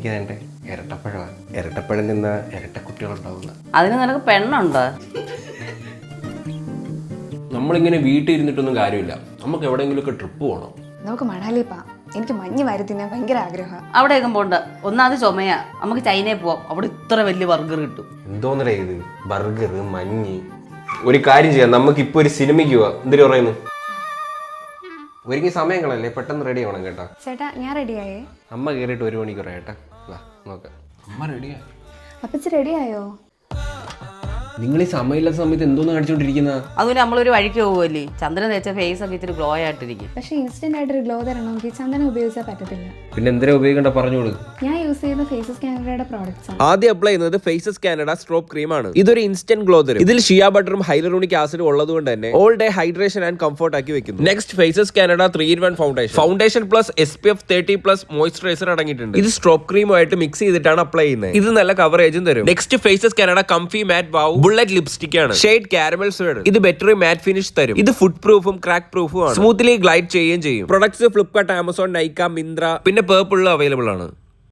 എനിക്ക് എൻ്റെ ഇരട്ടപ്പഴമാണ്. ഇരട്ടപ്പഴം നിന്ന ഇരട്ട കുട്ടികളുണ്ടാവുന്ന. അതിന് നിനക്ക് പെണ്ണുണ്ടോ? നമ്മളിങ്ങനെ വീട്ടിൽ ഇരുന്നിട്ടൊന്നും കാര്യമില്ല. നമുക്ക് എവിടെയെങ്കിലുമൊക്കെ ട്രിപ്പ് പോകണം. നമുക്ക് മണാലി പോവാം. എനിക്ക് മഞ്ഞ് വാരി തിന്നാൻ ഭയങ്കര ആഗ്രഹമാണ്. അവിടെയൊക്കെ പോണ്ട. ഒന്നാമത് ചുമയാ. നമുക്ക് ചൈനയിൽ പോവാം. അവിടെ ഇത്ര വലിയ ബർഗർ കിട്ടും. എന്തോന്നറേ ഇത് ബർഗർ മഞ്ഞ്. ഒരു കാര്യം ചെയ്യാം, നമുക്കിപ്പോ ഒരു സിനിമയ്ക്ക് പോവാം. എന്തിനു പറയുന്നു? ഒരുങ്ങി സമയം കളല്ലേ, പെട്ടെന്ന് റെഡി ആവണം കേട്ടോ. ചേട്ടാ ഞാൻ റെഡിയായേ. അമ്മ കയറിയിട്ട് 1 മണിക്കൂർ ഏട്ടാ. വാ നോക്കാം. അമ്മ റെഡിയാ. അപ്പച്ചി റെഡിയായോ? നിങ്ങൾ ഈ സമയമില്ലാത്ത സമയത്ത് എന്തോന്ന് കാണിച്ചോണ്ടിരിക്കുന്ന? അതുപോലെ നമ്മളൊരു വഴിക്ക് പോകുമല്ലേ, ചന്ദ്രൻ തേച്ച ഫേസ് ഒക്കെ ഇത്തിരി ഗ്ലോ ആയിട്ടിരിക്കും. പക്ഷെ ഇൻസ്റ്റന്റ് ആയിട്ടൊരു ഗ്ലോ തരണമെങ്കിൽ ചന്ദനം ഉപയോഗിച്ചാൽ പറ്റത്തില്ല. പിന്നെ എന്തിനാ ഉപയോഗിക്കണ്ട പറഞ്ഞോളൂ. ഞാൻ യൂസ് ചെയ്യുന്ന ഫേസസ് കാനഡയുടെ പ്രോഡക്ട്സ് ആണ്. ആദ്യം അപ്ലൈ ചെയ്യുന്നത് ഫേസസ് കാനഡ സ്ട്രോപ്പ് ക്രീം ആണ്. ഇതൊരു ഇൻസ്റ്റന്റ് ഗ്ലോ തരും. ഇതിൽ ഷിയ ബട്ടറും ഹൈലറോണിക് ആസിഡും ഉള്ളതുകൊണ്ട് തന്നെ all day hydration and comfort ആക്കി വെക്കുന്നു. Next Faces Canada 3-in-1 foundation plus SPF 30+ moisturiser അടങ്ങിയിട്ടുണ്ട്. ഇത് സ്ട്രോപ്പ് ക്രീമുമായിട്ട് മിക്സ് ചെയ്തിട്ടാണ് അപ്ലൈ ചെയ്യുന്നത്. ഇത് നല്ല കവറേജും തരും. നെക്സ്റ്റ് ഫേസസ് കാനഡ കംഫി മാറ്റ് വാവ് ബുള്ളറ്റ് ലിപ്സ്റ്റിക് ആണ്. Shade caramel swayed. ഇത് ബെറ്റർ മാറ്റ് ഫിനിഷ് തരും. ഇത് ഫുഡ് പ്രൂഫും ക്രാക്ക് പ്രൂഫും ആണ്. സ്മൂത്ത്ലി ഗ്ലൈഡ് ചെയ്യുകയും ചെയ്യും. പ്രൊഡക്ട്സ് ഫ്ലിപ്കാർട്ട്, ആമസോൺ, നൈക്ക, മിന്ത്ര പിന്നെ പേർപ്പിളിലും അവൈലബിൾ ആണ്.